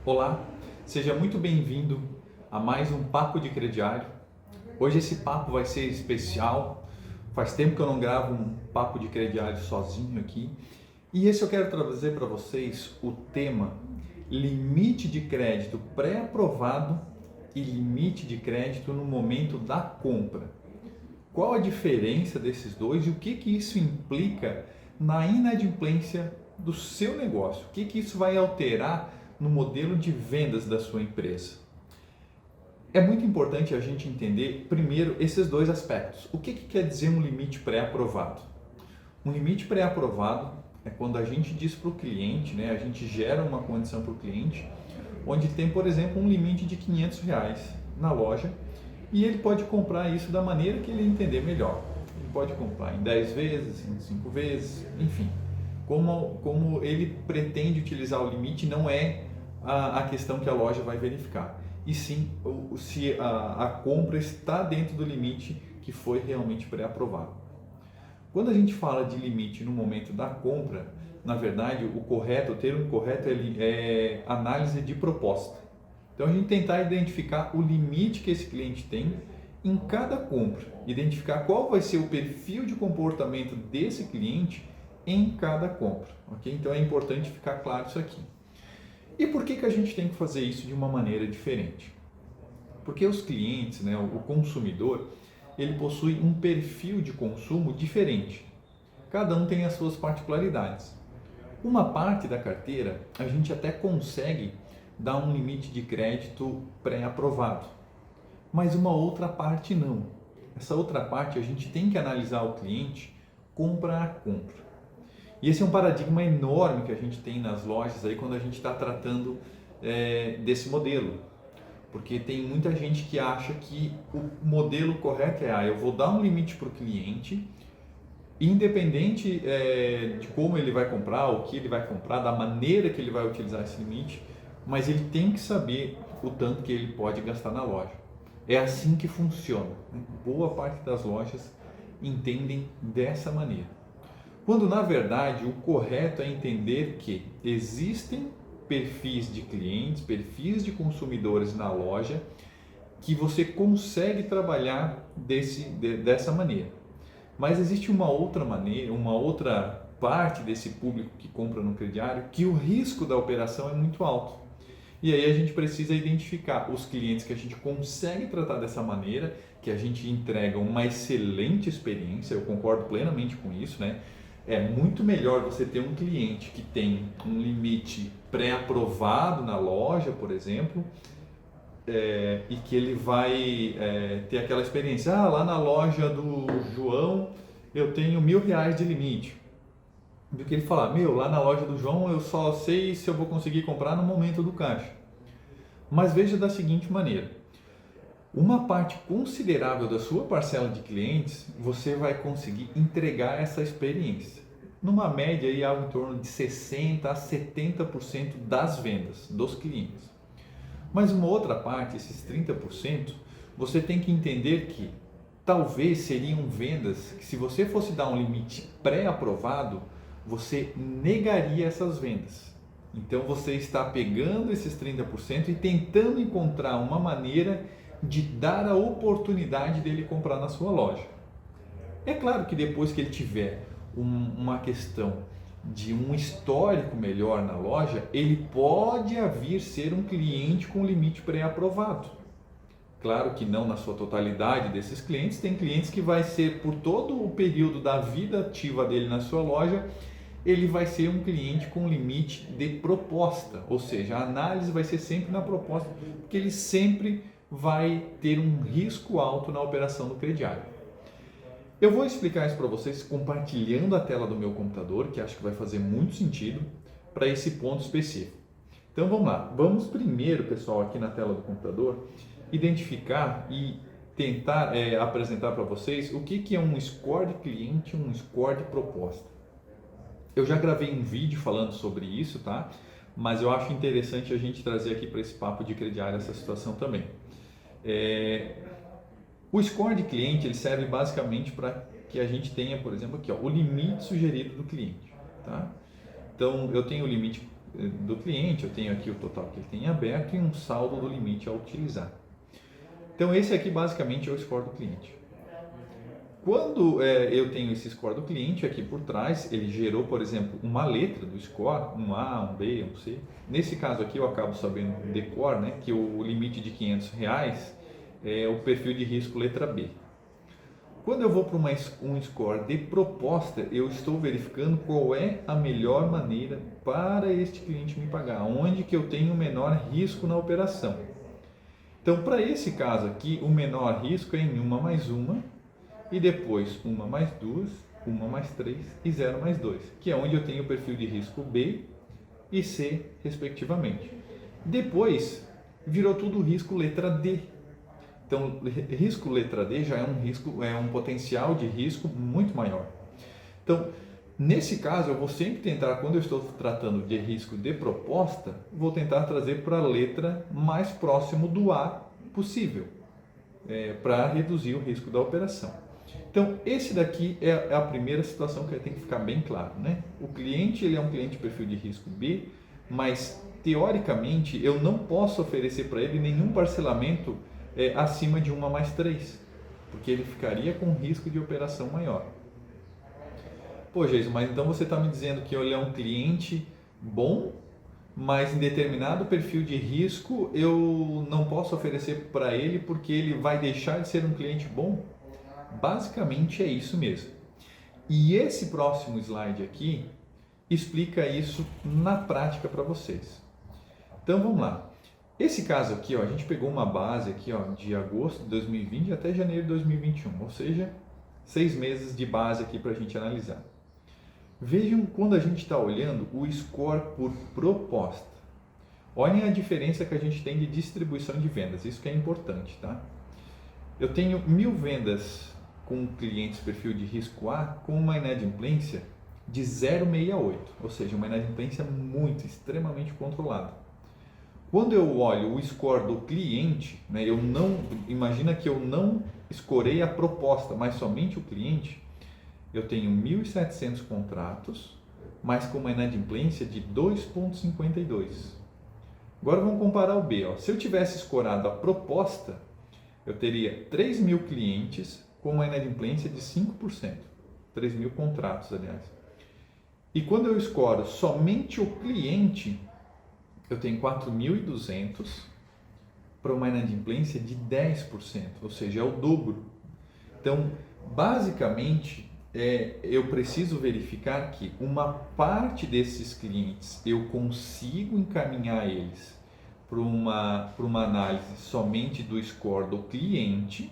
Olá, seja muito bem-vindo a mais um Papo de Crediário. Hoje esse papo vai ser especial. Faz tempo que eu não gravo um Papo de Crediário sozinho aqui. E esse eu quero trazer para vocês o tema limite de crédito pré-aprovado e limite de crédito no momento da compra. Qual a diferença desses dois e o que isso implica na inadimplência do seu negócio? O que isso vai alterar no modelo de vendas da sua empresa? É muito importante a gente entender primeiro esses dois aspectos. O que quer dizer um limite pré-aprovado? Um limite pré-aprovado é quando a gente diz para o cliente, a gente gera uma condição para o cliente, onde tem, por exemplo, um limite de R$ 500 na loja e ele pode comprar isso da maneira que ele entender melhor. Ele pode comprar em 10 vezes, em 5 vezes, enfim. Como ele pretende utilizar o limite não é a questão que a loja vai verificar, e sim se a compra está dentro do limite que foi realmente pré-aprovado. Quando a gente fala de limite no momento da compra, na verdade o termo correto é análise de proposta. Então a gente tentar identificar o limite que esse cliente tem em cada compra, identificar qual vai ser o perfil de comportamento desse cliente em cada compra, ok? Então é importante ficar claro isso aqui. E por que a gente tem que fazer isso de uma maneira diferente? Porque os clientes, o consumidor, ele possui um perfil de consumo diferente. Cada um tem as suas particularidades. Uma parte da carteira a gente até consegue dar um limite de crédito pré-aprovado, mas uma outra parte não. Essa outra parte a gente tem que analisar o cliente compra a compra. E esse é um paradigma enorme que a gente tem nas lojas aí quando a gente está tratando desse modelo. Porque tem muita gente que acha que o modelo correto é eu vou dar um limite para o cliente, independente de como ele vai comprar, o que ele vai comprar, da maneira que ele vai utilizar esse limite, mas ele tem que saber o tanto que ele pode gastar na loja. É assim que funciona. Boa parte das lojas entendem dessa maneira. Quando na verdade o correto é entender que existem perfis de clientes, perfis de consumidores na loja que você consegue trabalhar dessa maneira. Mas existe uma outra maneira, uma outra parte desse público que compra no crediário que o risco da operação é muito alto. E aí a gente precisa identificar os clientes que a gente consegue tratar dessa maneira, que a gente entrega uma excelente experiência, eu concordo plenamente com isso, É muito melhor você ter um cliente que tem um limite pré-aprovado na loja, por exemplo, e que ele vai ter aquela experiência. Lá na loja do João eu tenho R$ 1.000 de limite. Do que ele falar, lá na loja do João eu só sei se eu vou conseguir comprar no momento do caixa. Mas veja da seguinte maneira. Uma parte considerável da sua parcela de clientes, você vai conseguir entregar essa experiência. Numa média, aí, algo em torno de 60% a 70% das vendas dos clientes. Mas uma outra parte, esses 30%, você tem que entender que talvez seriam vendas que, se você fosse dar um limite pré-aprovado, você negaria essas vendas. Então você está pegando esses 30% e tentando encontrar uma maneira de dar a oportunidade dele comprar na sua loja. É claro que depois que ele tiver uma questão de um histórico melhor na loja, ele pode vir ser um cliente com limite pré-aprovado. Claro que não na sua totalidade desses clientes, tem clientes que vai ser por todo o período da vida ativa dele na sua loja, ele vai ser um cliente com limite de proposta, ou seja, a análise vai ser sempre na proposta, porque ele sempre vai ter um risco alto na operação do crediário. Eu vou explicar isso para vocês compartilhando a tela do meu computador, que acho que vai fazer muito sentido para esse ponto específico. Então vamos lá, vamos primeiro, pessoal, aqui na tela do computador, identificar e tentar apresentar para vocês o que é um score de cliente e um score de proposta. Eu já gravei um vídeo falando sobre isso, tá? Mas eu acho interessante a gente trazer aqui para esse papo de crediário essa situação também. O score de cliente ele serve basicamente para que a gente tenha, por exemplo, aqui, o limite sugerido do cliente. Tá? Então, eu tenho o limite do cliente, eu tenho aqui o total que ele tem aberto e um saldo do limite a utilizar. Então esse aqui basicamente é o score do cliente. Quando eu tenho esse score do cliente aqui por trás, ele gerou, por exemplo, uma letra do score, um A, um B, um C. Nesse caso aqui eu acabo sabendo de cor, né, que o limite de R$500 é o perfil de risco letra B. Quando eu vou para um score de proposta, eu estou verificando qual é a melhor maneira para este cliente me pagar, onde que eu tenho o menor risco na operação. Então, para esse caso aqui, o menor risco é em 1 mais 1, e depois 1 mais 2, 1 mais 3 e 0 mais 2, que é onde eu tenho o perfil de risco B e C, respectivamente. Depois, virou tudo risco letra D. Então, risco letra D já é um potencial de risco muito maior. Então, nesse caso, eu vou sempre tentar, quando eu estou tratando de risco de proposta, vou tentar trazer para a letra mais próximo do A possível, para reduzir o risco da operação. Então, esse daqui é a primeira situação que tem que ficar bem claro, né? O cliente, ele é um cliente de perfil de risco B, mas teoricamente eu não posso oferecer para ele nenhum parcelamento acima de 1 mais 3, porque ele ficaria com risco de operação maior. Pô, Jason, mas então você está me dizendo que ele é um cliente bom, mas em determinado perfil de risco eu não posso oferecer para ele porque ele vai deixar de ser um cliente bom? Basicamente é isso mesmo. E esse próximo slide aqui explica isso na prática para vocês. Então vamos lá. Esse caso aqui, ó, a gente pegou uma base aqui, ó, de agosto de 2020 até janeiro de 2021, ou seja, 6 meses de base aqui para a gente analisar. Vejam quando a gente está olhando o score por proposta. Olhem a diferença que a gente tem de distribuição de vendas, isso que é importante, tá? Eu tenho 1000 vendas com clientes perfil de risco A com uma inadimplência de 0,68, ou seja, uma inadimplência muito, extremamente controlada. Quando eu olho o score do cliente, né, imagina que eu não escorei a proposta, mas somente o cliente, eu tenho 1.700 contratos, mas com uma inadimplência de 2,52. Agora vamos comparar o B. Ó. Se eu tivesse escorado a proposta, eu teria 3.000 clientes com uma inadimplência de 5%. 3.000 contratos, aliás. E quando eu escoro somente o cliente, eu tenho 4.200 para uma inadimplência de 10%, ou seja, é o dobro. Então, basicamente, eu preciso verificar que uma parte desses clientes eu consigo encaminhar eles para uma análise somente do score do cliente,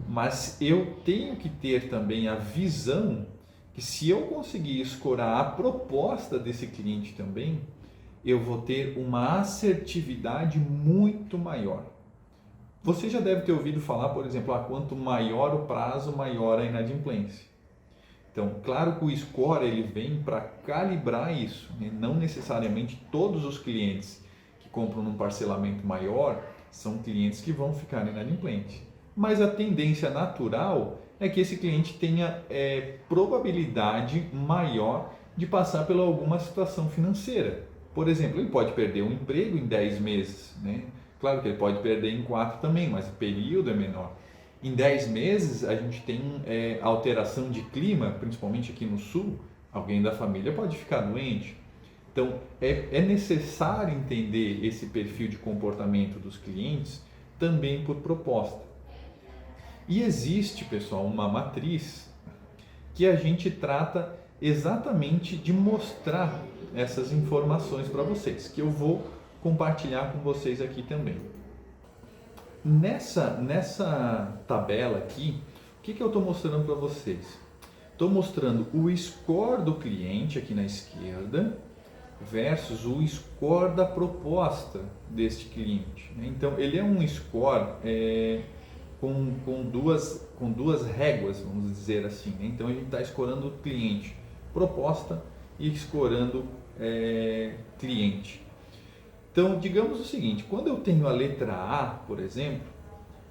mas eu tenho que ter também a visão que se eu conseguir escorar a proposta desse cliente também, eu vou ter uma assertividade muito maior. Você já deve ter ouvido falar, por exemplo, quanto maior o prazo, maior a inadimplência. Então, claro que o score ele vem para calibrar isso, né? Não necessariamente todos os clientes que compram num parcelamento maior são clientes que vão ficar inadimplentes. Mas a tendência natural é que esse cliente tenha probabilidade maior de passar por alguma situação financeira. Por exemplo, ele pode perder um emprego em 10 meses, né? Claro que ele pode perder em 4 também, mas o período é menor. Em 10 meses a gente tem alteração de clima, principalmente aqui no sul, alguém da família pode ficar doente. Então é necessário entender esse perfil de comportamento dos clientes também por proposta. E existe, pessoal, uma matriz que a gente trata exatamente de mostrar essas informações para vocês, que eu vou compartilhar com vocês aqui também. Nessa tabela aqui, o que eu estou mostrando para vocês? Estou mostrando o score do cliente aqui na esquerda versus o score da proposta deste cliente. Então, ele é um score com duas réguas, vamos dizer assim. Então, a gente está escorando o cliente proposta e escorando cliente. Então, digamos o seguinte, quando eu tenho a letra A, por exemplo,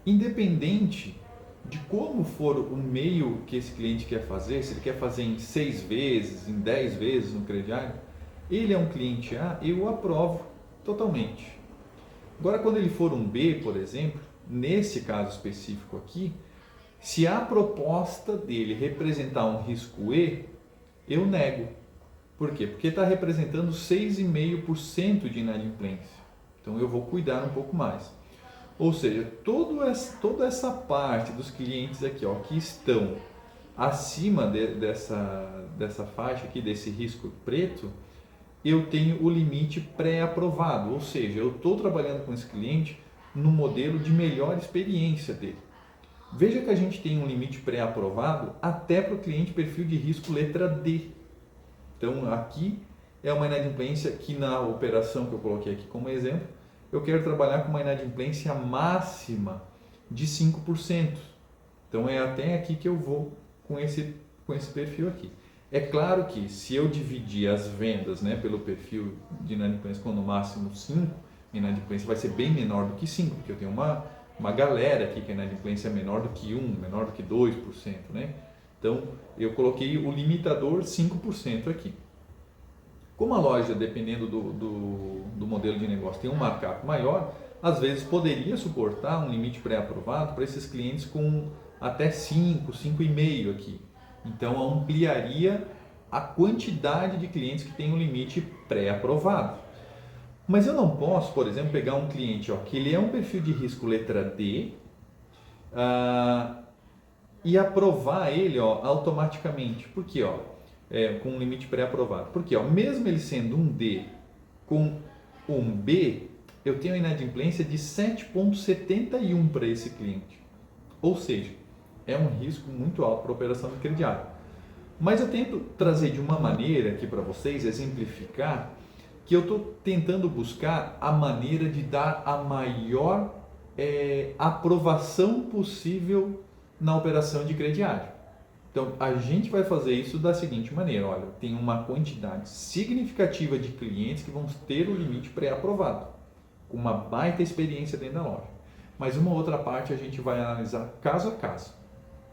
independente de como for o meio que esse cliente quer fazer, se ele quer fazer em 6 vezes, em 10 vezes no crediário, Ele é um cliente A, eu aprovo totalmente. Agora, quando ele for um B, por exemplo, nesse caso específico aqui, se a proposta dele representar um risco E, eu nego. Por quê? Porque está representando 6,5% de inadimplência. Então eu vou cuidar um pouco mais. Ou seja, toda essa parte dos clientes aqui, ó, que estão acima dessa faixa aqui, desse risco preto, eu tenho o limite pré-aprovado. Ou seja, eu estou trabalhando com esse cliente no modelo de melhor experiência dele. Veja que a gente tem um limite pré-aprovado até para o cliente perfil de risco letra D. Então aqui é uma inadimplência que na operação que eu coloquei aqui como exemplo, eu quero trabalhar com uma inadimplência máxima de 5%. Então é até aqui que eu vou com esse perfil aqui. É claro que se eu dividir as vendas, né, pelo perfil de inadimplência com no máximo 5, a inadimplência vai ser bem menor do que 5, porque eu tenho uma galera aqui que a inadimplência é menor do que 1, menor do que 2%, né? Então eu coloquei o limitador 5% aqui. Como a loja, dependendo do modelo de negócio, tem um markup maior, às vezes poderia suportar um limite pré-aprovado para esses clientes com até 5, 5,5 aqui. Então ampliaria a quantidade de clientes que tem um limite pré-aprovado. Mas eu não posso, por exemplo, pegar um cliente que ele é um perfil de risco letra D e aprovar ele automaticamente. Por quê? Com um limite pré-aprovado. Porque mesmo ele sendo um D com um B, eu tenho a inadimplência de 7,71 para esse cliente. Ou seja, é um risco muito alto para a operação de crediário. Mas eu tento trazer de uma maneira aqui para vocês, exemplificar, que eu estou tentando buscar a maneira de dar a maior aprovação possível na operação de crediário. Então, a gente vai fazer isso da seguinte maneira, olha, tem uma quantidade significativa de clientes que vão ter o limite pré-aprovado, com uma baita experiência dentro da loja. Mas uma outra parte a gente vai analisar caso a caso,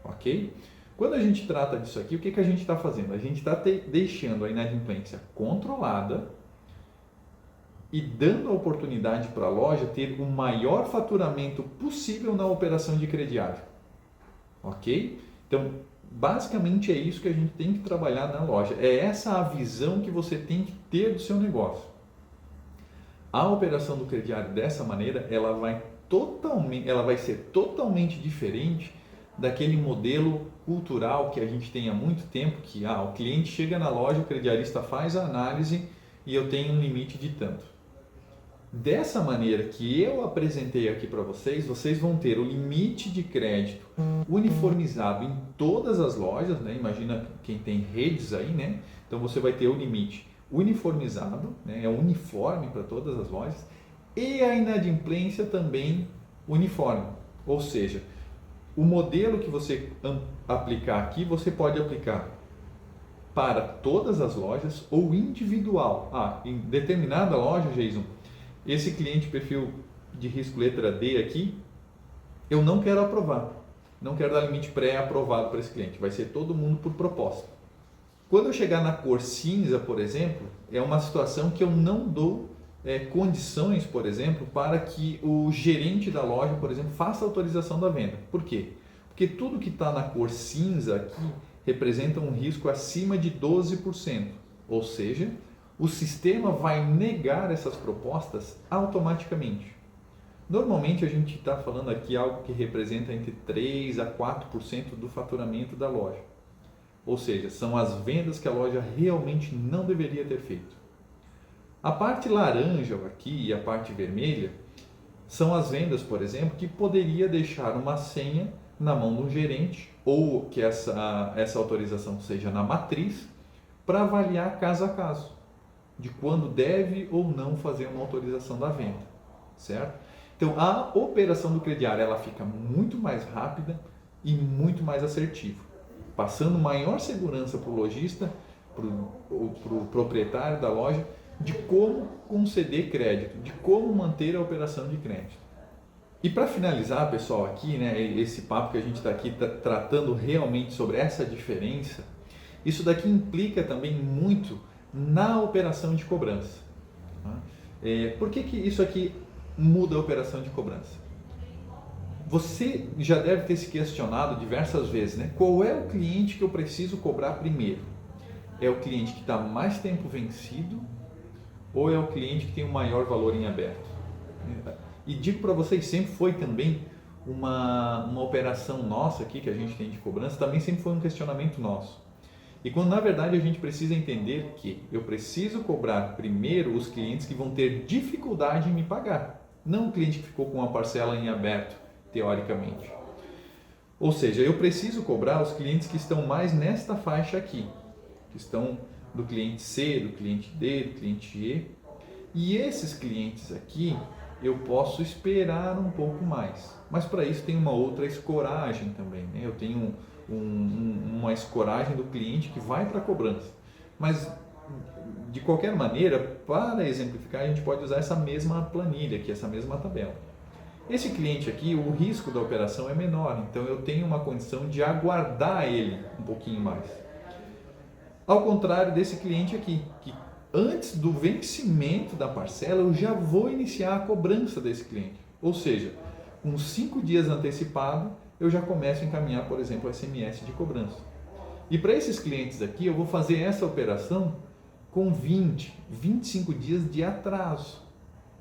ok? Quando a gente trata disso aqui, o que a gente está fazendo? A gente está deixando a inadimplência controlada e dando a oportunidade para a loja ter o maior faturamento possível na operação de crediário, ok? Então, basicamente é isso que a gente tem que trabalhar na loja. É essa a visão que você tem que ter do seu negócio. A operação do crediário dessa maneira, ela vai ser totalmente diferente daquele modelo cultural que a gente tem há muito tempo, que o cliente chega na loja, o crediarista faz a análise e eu tenho um limite de tanto. Dessa maneira que eu apresentei aqui para vocês, vocês vão ter o limite de crédito uniformizado em todas as lojas, né? Imagina quem tem redes aí, né? Então você vai ter o limite uniformizado, né? É uniforme para todas as lojas, e a inadimplência também uniforme. Ou seja, o modelo que você aplicar aqui, você pode aplicar para todas as lojas ou individual. Em determinada loja, Jason, esse cliente perfil de risco letra D aqui, eu não quero aprovar. Não quero dar limite pré-aprovado para esse cliente. Vai ser todo mundo por proposta. Quando eu chegar na cor cinza, por exemplo, é uma situação que eu não dou condições, por exemplo, para que o gerente da loja, por exemplo, faça a autorização da venda. Por quê? Porque tudo que está na cor cinza aqui representa um risco acima de 12%. Ou seja, o sistema vai negar essas propostas automaticamente. Normalmente a gente está falando aqui algo que representa entre 3% a 4% do faturamento da loja. Ou seja, são as vendas que a loja realmente não deveria ter feito. A parte laranja aqui e a parte vermelha são as vendas, por exemplo, que poderia deixar uma senha na mão de um gerente ou que essa autorização seja na matriz para avaliar caso a caso de quando deve ou não fazer uma autorização da venda, certo? Então, a operação do crediário ela fica muito mais rápida e muito mais assertiva, passando maior segurança para o lojista, para o proprietário da loja, de como conceder crédito, de como manter a operação de crédito. E para finalizar, pessoal, aqui, né, esse papo que a gente está aqui tratando realmente sobre essa diferença, isso daqui implica também muito na operação de cobrança. Tá? Por que isso aqui muda a operação de cobrança? Você já deve ter se questionado diversas vezes, né? Qual é o cliente que eu preciso cobrar primeiro? É o cliente que está mais tempo vencido ou é o cliente que tem o maior valor em aberto? E digo para vocês, sempre foi também uma operação nossa aqui que a gente tem de cobrança, também sempre foi um questionamento nosso. E quando na verdade a gente precisa entender que eu preciso cobrar primeiro os clientes que vão ter dificuldade em me pagar, não o cliente que ficou com uma parcela em aberto, teoricamente. Ou seja, eu preciso cobrar os clientes que estão mais nesta faixa aqui, que estão do cliente C, do cliente D, do cliente E. E esses clientes aqui eu posso esperar um pouco mais. Mas para isso tem uma outra escoragem também, né? Eu tenho uma escoragem do cliente que vai para a cobrança. Mas de qualquer maneira, para exemplificar, a gente pode usar essa mesma planilha aqui, essa mesma tabela. Esse cliente aqui, o risco da operação é menor, então eu tenho uma condição de aguardar ele um pouquinho mais. Ao contrário desse cliente aqui, que antes do vencimento da parcela eu já vou iniciar a cobrança desse cliente. Ou seja, com 5 dias antecipado eu já começo a encaminhar, por exemplo, o SMS de cobrança. E para esses clientes aqui eu vou fazer essa operação com 25 dias de atraso,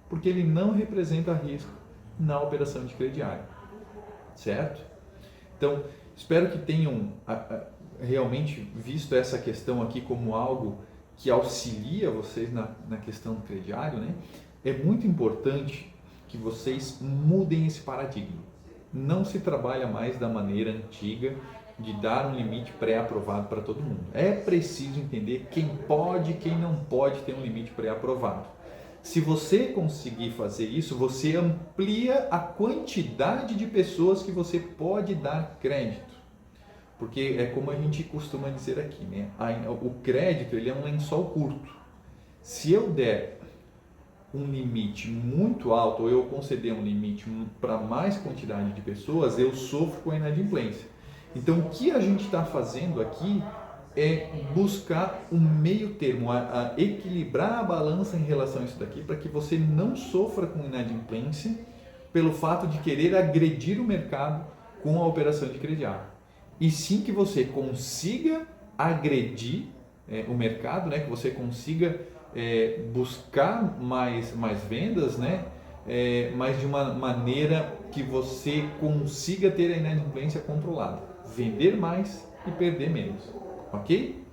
porque ele não representa risco na operação de crediário, certo? Então, espero que tenham realmente visto essa questão aqui como algo que auxilia vocês na questão do crediário, né? É muito importante que vocês mudem esse paradigma. Não se trabalha mais da maneira antiga de dar um limite pré-aprovado para todo mundo. É preciso entender quem pode e quem não pode ter um limite pré-aprovado. Se você conseguir fazer isso, você amplia a quantidade de pessoas que você pode dar crédito. Porque é como a gente costuma dizer aqui, né? O crédito ele é um lençol curto. Se eu der um limite muito alto ou eu conceder um limite para mais quantidade de pessoas, eu sofro com a inadimplência. Então, o que a gente está fazendo aqui é buscar um meio termo, a equilibrar a balança em relação a isso daqui, para que você não sofra com inadimplência pelo fato de querer agredir o mercado com a operação de crediário. E sim que você consiga agredir o mercado, né? Que você consiga buscar mais vendas, né? Mas de uma maneira que você consiga ter a inadimplência controlada. Vender mais e perder menos. Ok?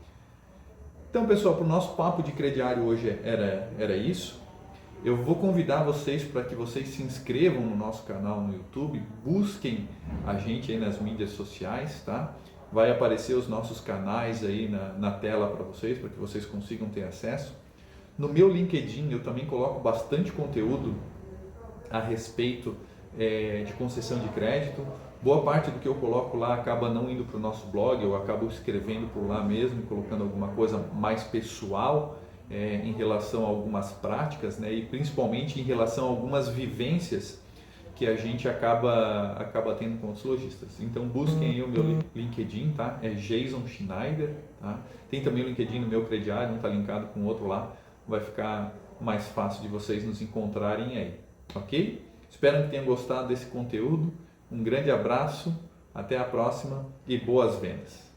Então, pessoal, para o nosso papo de crediário hoje era isso. Eu vou convidar vocês para que vocês se inscrevam no nosso canal no YouTube, busquem a gente aí nas mídias sociais, tá? Vai aparecer os nossos canais aí na tela para que vocês consigam ter acesso. No meu LinkedIn eu também coloco bastante conteúdo a respeito de concessão de crédito. Boa parte do que eu coloco lá acaba não indo para o nosso blog, eu acabo escrevendo por lá mesmo, colocando alguma coisa mais pessoal em relação a algumas práticas, né? E principalmente em relação a algumas vivências que a gente acaba tendo com os lojistas. Então busquem aí o meu LinkedIn, tá? É Jason Schneider, tá? Tem também o LinkedIn no meu crediário, não está linkado com o outro lá, vai ficar mais fácil de vocês nos encontrarem aí, ok? Espero que tenham gostado desse conteúdo. Um grande abraço, até a próxima e boas vendas!